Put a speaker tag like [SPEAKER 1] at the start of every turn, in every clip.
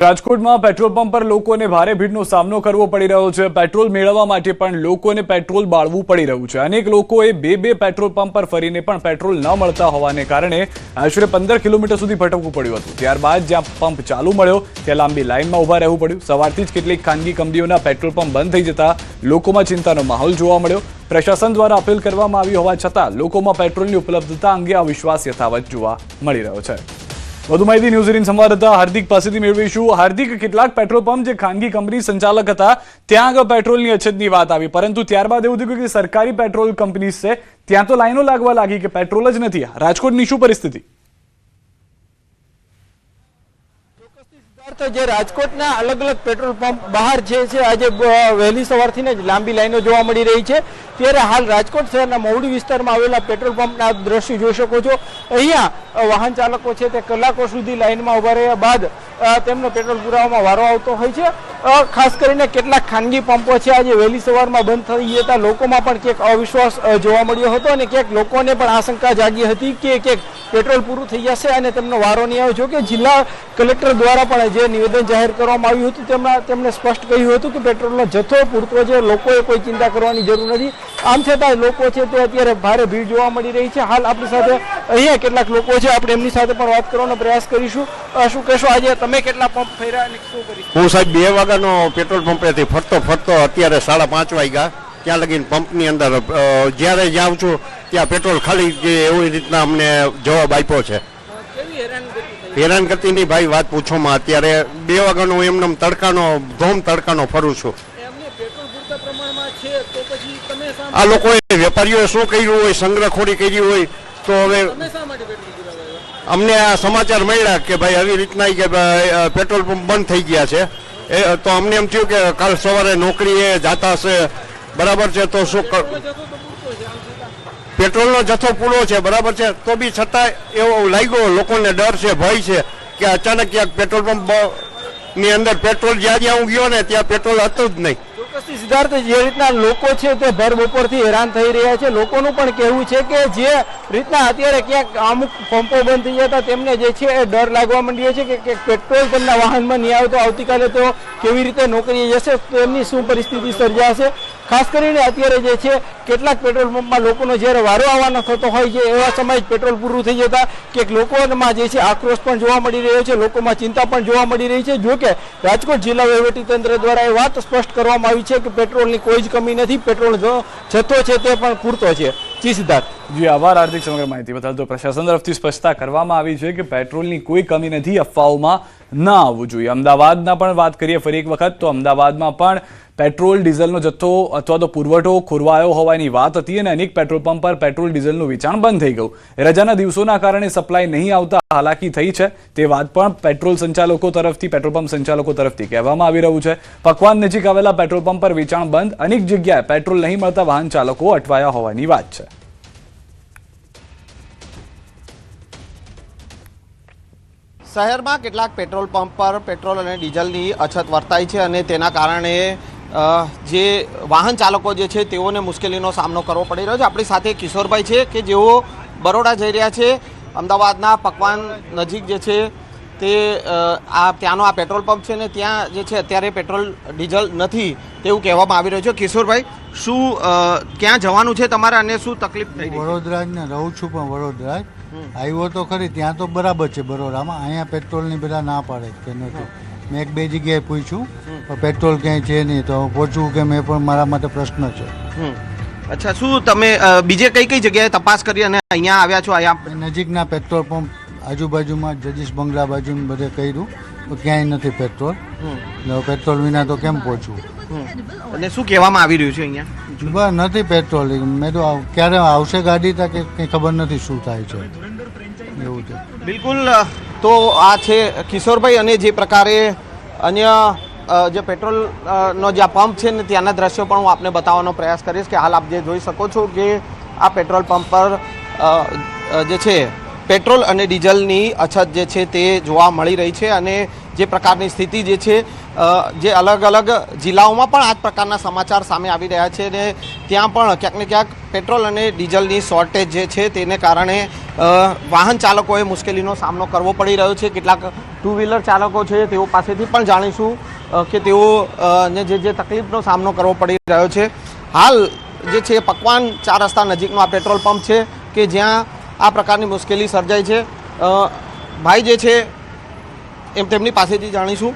[SPEAKER 1] રાજકોટમાં petrol pump પર લોકોને ભારે ભીડનો સામનો કરવો પડી રહ્યો છે। પેટ્રોલ મેળવવા માટે પણ લોકોને પેટ્રોલ બાળવું પડી રહ્યું છે। અનેક લોકોએ બે પેટ્રોલ પંપ પર ફરીને પણ પેટ્રોલ ન મળતા હોવાને કારણે આશરે 15 કિલોમીટર સુધી ભટકવું પડ્યું હતું। ત્યારબાદ જ્યાં પંપ ચાલુ મળ્યો ત્યાં લાંબી લાઇનમાં ઊભા રહેવું પડ્યું। સવારથી જ કેટલીક ખાનગી કંપનીઓના પેટ્રોલ પંપ બંધ થઈ જતા લોકોમાં ચિંતાનો માહોલ જોવા મળ્યો। પ્રશાસન દ્વારા અપીલ કરવામાં આવી હોવા છતાં લોકોમાં પેટ્રોલની ઉપલબ્ધતા અંગે અવિશ્વાસ યથાવત જોવા મળી રહ્યો છે। વધુ માહિતી ન્યૂઝ 18 સંવાદદાતા હાર્દિક પાસેથી મેળવીશું। હાર્દિક, કેટલાક પેટ્રોલ પંપ જે ખાનગી કંપની સંચાલક હતા ત્યાં આગળ પેટ્રોલની અછતની વાત આવી, પરંતુ ત્યારબાદ એવું થયું કે સરકારી પેટ્રોલ કંપની છે ત્યાં તો લાઈનો લાગવા લાગી કે પેટ્રોલ જ નથી। રાજકોટની શું પરિસ્થિતિ?
[SPEAKER 2] જે રાજકોટના અલગ અલગ પેટ્રોલ પંપ બહાર જે છે આજે વહેલી સવારથી જ લાંબી લાઈનો જોવા મળી રહી છે। ત્યારે હાલ રાજકોટ શહેરના મહુડી વિસ્તારમાં આવેલા પેટ્રોલ પંપના દ્રશ્યો જોઈ શકો છો। અહીંયા વાહન ચાલકો છે તે કલાકો સુધી લાઈનમાં ઉભા રહ્યા બાદ તેમનો પેટ્રોલ પુરાવામાં વારો આવતો હોય છે। ખાસ કરીને કેટલાક ખાનગી પંપો છે આજે વહેલી સવારમાં બંધ થઈ જતા લોકોમાં પણ ક્યાંક અવિશ્વાસ જોવા મળ્યો હતો અને ક્યાંક લોકોને પણ આશંકા જાગી હતી કે ક્યાંક પેટ્રોલ પૂરું થઈ જશે અને તેમનો વારો નહીં આવે। જો કે જિલ્લા કલેક્ટર દ્વારા પણ જે નિવેદન જાહેર કરવામાં આવ્યું હતું તેમણે સ્પષ્ટ કહ્યું હતું કે પેટ્રોલનો જથ્થો પૂરતો છે, લોકોએ કોઈ ચિંતા કરવાની જરૂર નથી। આમ છતાં લોકો છે તે અત્યારે ભારે ભીડ જોવા મળી રહી છે। હાલ આપણી સાથે અહીંયા કેટલાક લોકો છે, આપણે એમની સાથે પણ વાત કરવાનો પ્રયાસ કરીશું। શું કહેશો, આજે તમે કેટલા પંપ ફર્યા અને શું કર્યું?
[SPEAKER 3] હું સાહેબ 2 વાગ્યાનો પેટ્રોલ પંપેથી ફરતો અત્યારે 5:30 વાગ્યા ત્યાં લગીને પંપની અંદર જ્યારે જાઉં છું ત્યાં પેટ્રોલ ખાલી જે એવી રીતના અમને જવાબ આપ્યો છે। હેરાન કરતી નહીં ભાઈ, વાત પૂછોમાં। અત્યારે 2 વાગ્યાનો એમને તડકાનો ફરું છું। આ લોકોએ વેપારીઓએ શું કર્યું હોય, સંગ્રહખોરી કરી હોય તો હવે અમને આ સમાચાર મળ્યા કે ભાઈ આવી રીતના કે પેટ્રોલ પંપ બંધ થઈ ગયા છે, તો અમને એમ થયું કે કાલ સવારે નોકરીએ જતા હશે, બરાબર છે, તો શું પેટ્રોલનો જથ્થો પૂરો છે, બરાબર છે, તો બી છતાં એવો લાગ્યો લોકોને ડર છે, ભય છે કે અચાનક ક્યાંક પેટ્રોલ પંપ ની અંદર પેટ્રોલ જ્યાં હું ગયો ને ત્યાં પેટ્રોલ હતું જ નહીં।
[SPEAKER 2] સિદ્ધાર્થ, જે રીતના લોકો છે તે ભર બપોરથી હેરાન થઈ રહ્યા છે, લોકોનું પણ કહેવું છે કે જે રીતના અત્યારે ક્યાંક અમુક પંપો બંધ થઈ જતા તેમને જે છે એ ડર લાગવા માંડ્યો છે કે પેટ્રોલ તેમના વાહનમાં નહીં આવે તો આવતીકાલે તેઓ કેવી રીતે નોકરીએ જશે, તો એમની શું પરિસ્થિતિ સર્જાશે। ખાસ કરીને અત્યારે જે છે કેટલાક પેટ્રોલ પંપમાં લોકોનો જ્યારે વારો આવવાનો થતો હોય છે એવા સમયે પેટ્રોલ પૂરું થઈ જતા કે લોકોમાં જે છે આક્રોશ પણ જોવા મળી રહ્યો છે, લોકોમાં ચિંતા પણ જોવા મળી રહી છે। જો કે રાજકોટ જિલ્લા વહીવટીતંત્ર દ્વારા એ વાત સ્પષ્ટ કરવામાં આવી છે કે પેટ્રોલની કોઈ જ કમી નથી, પેટ્રોલ જથ્થો છે તે પણ પૂરતો છે। જી સિદ્ધાર્થ।
[SPEAKER 1] જી આભાર હાર્દિક, સમગ્ર માહિતી બદલ। તો પ્રશાસન તરફથી સ્પષ્ટતા કરવામાં આવી છે કે પેટ્રોલની કોઈ કમી નથી, અફવાઓમાં ન આવવું જોઈએ। અમદાવાદના પણ વાત કરીએ ફરી એક વખત, તો અમદાવાદમાં પણ પેટ્રોલ ડીઝલનો જથ્થો અથવા તો પુરવઠો ખોરવાયો હોવાની વાત હતી અને અનેક પેટ્રોલ પંપ પર પેટ્રોલ ડીઝલનું વેચાણ બંધ થઈ ગયું। રજાના દિવસોના કારણે સપ્લાય નહીં આવતા હાલાકી થઈ છે તે વાત પણ પેટ્રોલ પંપ સંચાલકો તરફથી કહેવામાં આવી રહ્યું છે। પકવાન નજીક આવેલા પેટ્રોલ પંપ પર વેચાણ બંધ, અનેક જગ્યાએ પેટ્રોલ નહીં મળતા વાહન ચાલકો અટવાયા હોવાની વાત છે।
[SPEAKER 4] શહેરમાં કેટલાક પેટ્રોલ પંપ પર પેટ્રોલ અને ડીઝલની અછત વર્તાય છે અને તેના કારણે જે વાહન ચાલકો જે છે તેઓને મુશ્કેલીનો સામનો કરવો પડી રહ્યો છે। આપણી સાથે કિશોરભાઈ છે કે જેઓ બરોડા જઈ રહ્યા છે। અમદાવાદના પકવાન નજીક જે છે તે ત્યાંનો આ પેટ્રોલ પંપ છે ને ત્યાં જે છે અત્યારે પેટ્રોલ ડીઝલ નથી તેવું કહેવામાં આવી રહ્યું છે। કિશોરભાઈ, શું ક્યાં જવાનું છે તમારે અને શું તકલીફ થઈ?
[SPEAKER 5] વડોદરા જ ને રહું છું, પણ વડોદરા આવ્યો તો ખરી, ત્યાં તો બરાબર છે બરોડામાં। અહીંયા પેટ્રોલની બધા ના પાડે કે નથી। મેં 1-2 જગ્યાએ પૂછ્યું પણ પેટ્રોલ ક્યાંય છે નહીં, તો પહોંચવું કે મેં પણ મારા માટે પ્રશ્ન છે।
[SPEAKER 4] અચ્છા, શું તમે બીજે કઈ જગ્યાએ તપાસ કરી અને અહીંયા આવ્યા છો? અહીંયા
[SPEAKER 5] નજીકના પેટ્રોલ પંપ આજુબાજુમાં જજીશ બંગલા બાજુ બધે કર્યું તો ક્યાંય નથી પેટ્રોલ। પેટ્રોલ વિના તો કેમ પહોંચવું?
[SPEAKER 4] અને શું કહેવામાં આવી રહ્યું છે અહીંયા?
[SPEAKER 5] બસ નથી પેટ્રોલ। મેં તો ક્યારે આવશે ગાડી તા કે કંઈ ખબર નથી શું થાય છે, એવું છે।
[SPEAKER 4] બિલકુલ, તો આ છે કિશોરભાઈ અને જે પ્રકારે અન્ય જે પેટ્રોલનો જે પંપ છે ને ત્યાંના દ્રશ્યો પણ હું આપને બતાવવાનો પ્રયાસ કરીશ કે હાલ આપ જે જોઈ શકો છો કે આ પેટ્રોલ પંપ પર જે છે પેટ્રોલ અને ડીઝલની અછત જે છે તે જોવા મળી રહી છે અને જે પ્રકારની સ્થિતિ જે છે જે અલગ અલગ જિલ્લાઓમાં પણ આ જ પ્રકારના સમાચાર સામે આવી રહ્યા છે અને ત્યાં પણ ક્યાંક ને ક્યાંક પેટ્રોલ અને ડીઝલની શોર્ટેજ જે છે તેને કારણે વાહન ચાલકોએ મુશ્કેલીનો સામનો કરવો પડી રહ્યો છે. કેટલાક ટુ વ્હીલર ચાલકો છે તેઓ પાસેથી પણ જાણીશું કે તેઓ ને જે તકલીફનો સામનો કરવો પડી રહ્યો છે. હાલ જે છે પકવાન 4 રસ્તા નજીકનો આ પેટ્રોલ પંપ છે કે જ્યાં આ પ્રકારની મુશ્કેલી સર્જાઈ છે. ભાઈ જે છે એમ તેમની પાસેથી જાણીશું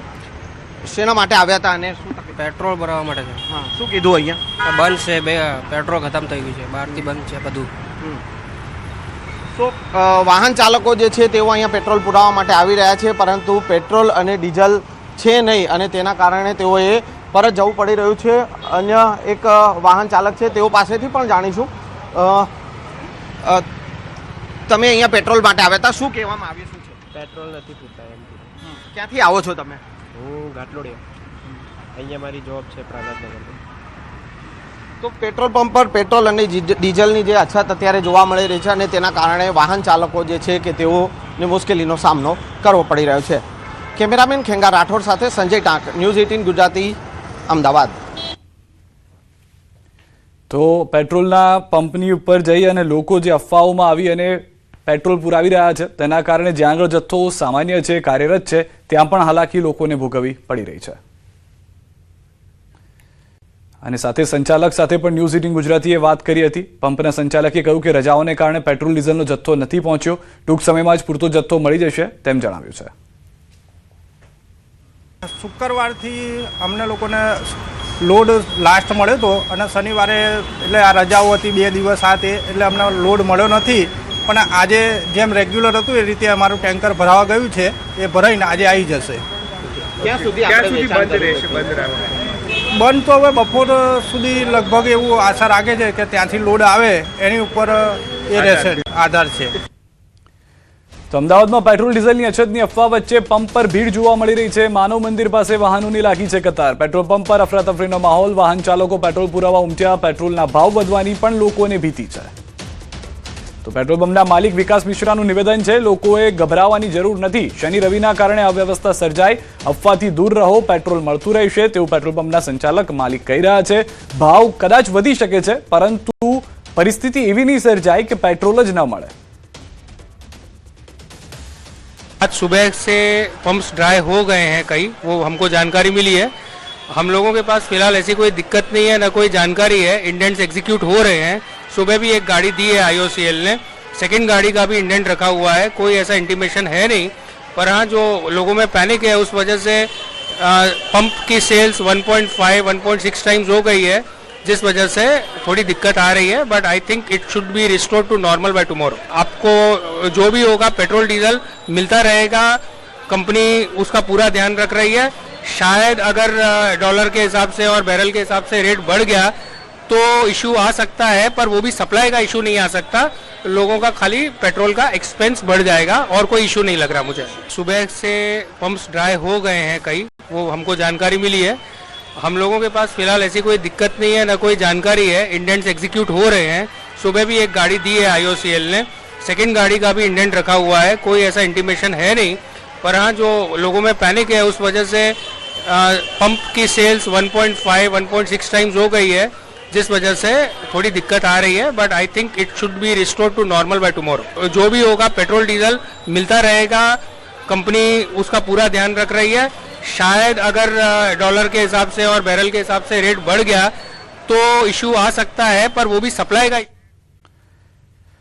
[SPEAKER 4] શેના માટે આવ્યા હતા અને શું તકલીફ?
[SPEAKER 6] પેટ્રોલ ભરાવવા માટે છે.
[SPEAKER 4] હા, શું કીધું અહીંયા?
[SPEAKER 6] આ બંધ છે, બે પેટ્રોલ ખતમ થઈ ગયું છે, બહારથી બંધ છે બધું.
[SPEAKER 4] તો વાહન ચાલકો જે છે તેઓ અહીંયા પેટ્રોલ પુરાવવા માટે આવી રહ્યા છે, પરંતુ પેટ્રોલ અને ડીઝલ છે નહીં અને તેના કારણે તેઓએ પરત જવું પડી રહ્યું છે. અન્ય એક વાહન ચાલક છે તેઓ પાસેથી પણ જાણીશું. તમે અહીંયા પેટ્રોલ માટે આવ્યા હતા, શું કહેવામાં આવ્યું? શું છે?
[SPEAKER 6] પેટ્રોલ નથી પૂછતા એમ.
[SPEAKER 4] ક્યાંથી આવો છો તમે?
[SPEAKER 6] હું ઘાટલોડિયા, અહીંયા મારી જોબ છે પ્રહલાદનગરમાં.
[SPEAKER 4] તો પેટ્રોલ પંપ પર પેટ્રોલ અને ડીઝલની જે અછત અત્યારે જોવા મળી રહી છે અને તેના કારણે વાહન ચાલકો જે છે કે તેઓને મુશ્કેલીનો સામનો કરવો પડી રહ્યો છે. કેમેરામેન ખેંગા રાઠોડ સાથે સંજય ટાંક, ન્યૂઝ 18 ગુજરાતી, અમદાવાદ.
[SPEAKER 1] તો પેટ્રોલના પંપની ઉપર જઈ અને લોકો જે અફવાઓમાં આવી અને પેટ્રોલ પુરાવી રહ્યા છે તેના કારણે જ્યાં આગળ જથ્થો સામાન્ય છે, કાર્યરત છે, ત્યાં પણ હાલાકી લોકોને ભોગવવી પડી રહી છે. અને સાથે સંચાલક સાથે પણ ન્યૂઝ 18 ગુજરાતીએ વાત કરી હતી. પંપના સંચાલકે કહ્યું કે રજાઓને કારણે પેટ્રોલ ડીઝલનો જથ્થો નથી પહોંચ્યો, ટૂંક સમયમાં જ પૂરતો જથ્થો મળી જશે તેમ જણાવ્યું છે.
[SPEAKER 7] શુક્રવારથી અમને લોકોને લોડ લાસ્ટ મળ્યો હતો અને શનિવારે એટલે આ રજાઓ હતી 2 દિવસ આ તે એટલે અમને લોડ મળ્યો નથી. પણ આજે જેમ રેગ્યુલર હતું એ રીતે અમારું ટેન્કર ભરાવા ગયું છે, એ ભરાઈને આજે આવી જશે.
[SPEAKER 4] ક્યાં સુધી બંધ રહેશે?
[SPEAKER 7] બંધ તો હવે બપોર સુધી લગભગ એવું આશા રાખે છે કે ત્યાંથી લોડ આવે એની ઉપર એ રહેશે, આધાર છે.
[SPEAKER 1] તો અમદાવાદમાં પેટ્રોલ ડીઝલની અછતની અફવા વચ્ચે પંપ પર ભીડ જોવા મળી રહી છે. માનવ મંદિર પાસે વાહનોની લાગી છે કતાર. પેટ્રોલ પંપ પર અફરાતફરીનો માહોલ. વાહન ચાલકો પેટ્રોલ પુરાવા ઉમટ્યા. પેટ્રોલના ભાવ વધવાની પણ લોકોને ભીતિ છે. તો પેટ્રોલ પંપના માલિક વિકાસ મિશ્રાનું નિવેદન છે, લોકોએ ગભરાવાની જરૂર નથી. શનિ રવિના કારણે અવ્યવસ્થા સર્જાય, અફવાથી દૂર રહો, પેટ્રોલ મળતું રહેશે તેવું પેટ્રોલ પંપના સંચાલક માલિક કહી રહ્યા છે. ભાવ કદાચ વધી શકે છે, પરંતુ પરિસ્થિતિ એવી નહીં સર્જાય કે પેટ્રોલ જ ન મળે.
[SPEAKER 8] आज सुबह से पंप्स ड्राई हो गए हैं कई, वो हमको जानकारी मिली है. हम लोगों के पास फिलहाल ऐसी कोई दिक्कत नहीं है, ना कोई जानकारी है. इंडेंट्स एग्जीक्यूट हो रहे हैं. सुबह भी एक गाड़ी दी है IOCL ने, सेकंड गाड़ी का भी इंडेंट रखा हुआ है. कोई ऐसा इंटीमेशन है नहीं, पर हाँ जो लोगों में पैनिक है उस वजह से पंप की सेल्स 1.5 1.6 टाइम्स हो गई है, जिस वजह से थोड़ी दिक्कत आ रही है. But I think it should be restore to normal by tomorrow. आपको जो भी होगा पेट्रोल डीजल मिलता रहेगा. कंपनी उसका पूरा ध्यान रख रही है. शायद अगर डॉलर के हिसाब से और बैरल के हिसाब से रेट बढ़ गया तो इशू आ सकता है, पर वो भी सप्लाई का इशू नहीं आ सकता. लोगों का खाली पेट्रोल का एक्सपेंस बढ़ जाएगा और कोई इशू नहीं लग रहा मुझे. सुबह से पंप्स ड्राई हो गए हैं कई, वो हमको जानकारी मिली है. हम लोगों के पास फिलहाल ऐसी कोई दिक्कत नहीं है, ना कोई जानकारी है. इंडेंट्स एग्जीक्यूट हो रहे हैं. सुबह भी एक गाड़ी दी है IOCL ने, सेकंड गाड़ी का भी इंडेंट रखा हुआ है. कोई ऐसा इंटीमेशन है नहीं, पर हाँ जो लोगों में पैनिक है उस वजह से पंप की सेल्स 1.5 1.6 टाइम्स हो गई है, जिस वजह से थोड़ी दिक्कत आ रही है. But I think it should be restore to normal by tomorrow. जो भी होगा पेट्रोल डीजल मिलता रहेगा. कंपनी उसका पूरा ध्यान रख रही है. शायद अगर डॉलर के हिसाब से और बैरल के हिसाब से रेट बढ़ गया तो इशू आ सकता है, पर वो भी सप्लाई का